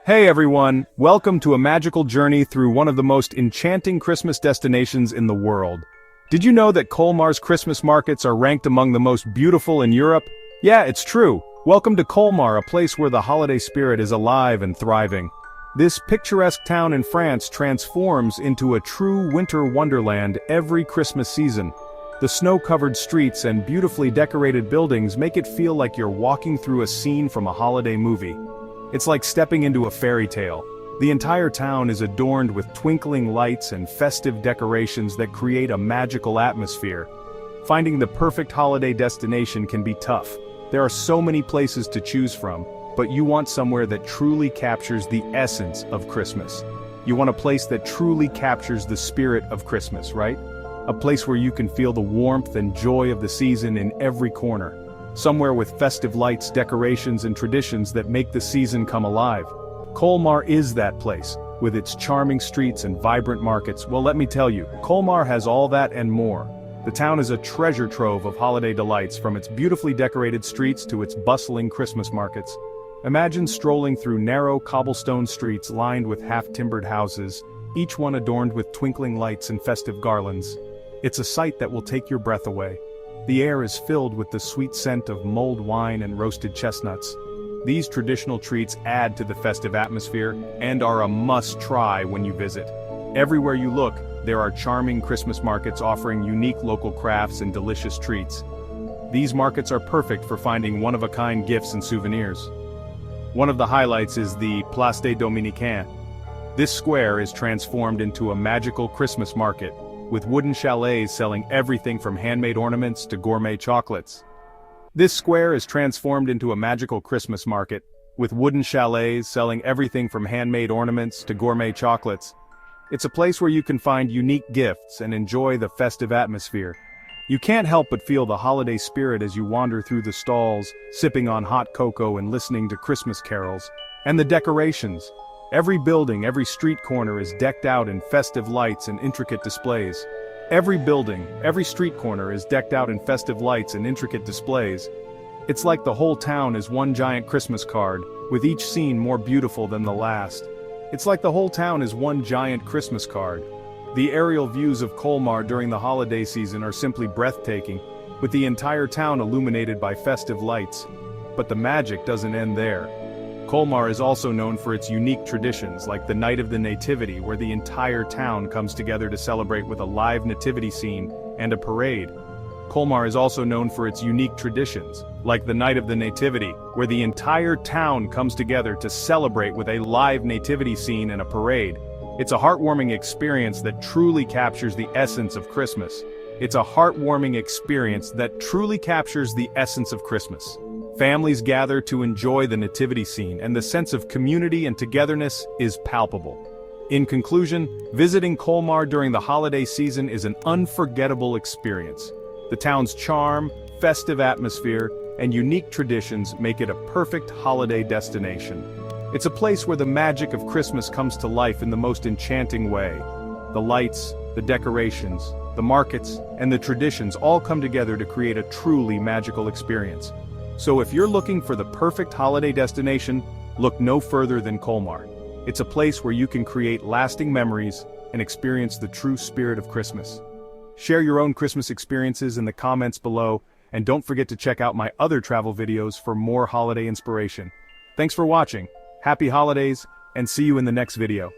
Hey everyone, welcome to a magical journey through one of the most enchanting Christmas destinations in the world. Did you know that Colmar's Christmas markets are ranked among the most beautiful in Europe? Yeah, it's true. Welcome to Colmar, a place where the holiday spirit is alive and thriving. This picturesque town in France transforms into a true winter wonderland every Christmas season. The snow-covered streets and beautifully decorated buildings make it feel like you're walking through a scene from a holiday movie. It's like stepping into a fairy tale. The entire town is adorned with twinkling lights and festive decorations that create a magical atmosphere. Finding the perfect holiday destination can be tough. There are so many places to choose from, but you want somewhere that truly captures the essence of Christmas. You want a place that truly captures the spirit of Christmas, right? A place where you can feel the warmth and joy of the season in every corner. Somewhere with festive lights, decorations, and traditions that make the season come alive. Colmar is that place, with its charming streets and vibrant markets. Well, let me tell you, Colmar has all that and more. The town is a treasure trove of holiday delights, from its beautifully decorated streets to its bustling Christmas markets. Imagine strolling through narrow cobblestone streets lined with half-timbered houses, each one adorned with twinkling lights and festive garlands. It's a sight that will take your breath away. The air is filled with the sweet scent of mulled wine and roasted chestnuts. These traditional treats add to the festive atmosphere and are a must-try when you visit. Everywhere you look, there are charming Christmas markets offering unique local crafts and delicious treats. These markets are perfect for finding one-of-a-kind gifts and souvenirs. One of the highlights is the Place des Dominicains. This square is transformed into a magical Christmas market, with wooden chalets selling everything from handmade ornaments to gourmet chocolates. This square is transformed into a magical Christmas market, with wooden chalets selling everything from handmade ornaments to gourmet chocolates. It's a place where you can find unique gifts and enjoy the festive atmosphere. You can't help but feel the holiday spirit as you wander through the stalls, sipping on hot cocoa and listening to Christmas carols. And the decorations. Every building, every street corner is decked out in festive lights and intricate displays. Every building, every street corner is decked out in festive lights and intricate displays. It's like the whole town is one giant Christmas card, with each scene more beautiful than the last. It's like the whole town is one giant Christmas card. The aerial views of Colmar during the holiday season are simply breathtaking, with the entire town illuminated by festive lights. But the magic doesn't end there. Colmar is also known for its unique traditions, like the Night of the Nativity, where the entire town comes together to celebrate with a live nativity scene and a parade. Colmar is also known for its unique traditions, like the Night of the Nativity, where the entire town comes together to celebrate with a live nativity scene and a parade. It's a heartwarming experience that truly captures the essence of Christmas. It's a heartwarming experience that truly captures the essence of Christmas. Families gather to enjoy the nativity scene, and the sense of community and togetherness is palpable. In conclusion, visiting Colmar during the holiday season is an unforgettable experience. The town's charm, festive atmosphere, and unique traditions make it a perfect holiday destination. It's a place where the magic of Christmas comes to life in the most enchanting way. The lights, the decorations, the markets, and the traditions all come together to create a truly magical experience. So if you're looking for the perfect holiday destination, look no further than Colmar. It's a place where you can create lasting memories and experience the true spirit of Christmas. Share your own Christmas experiences in the comments below, and don't forget to check out my other travel videos for more holiday inspiration. Thanks for watching, happy holidays, and see you in the next video.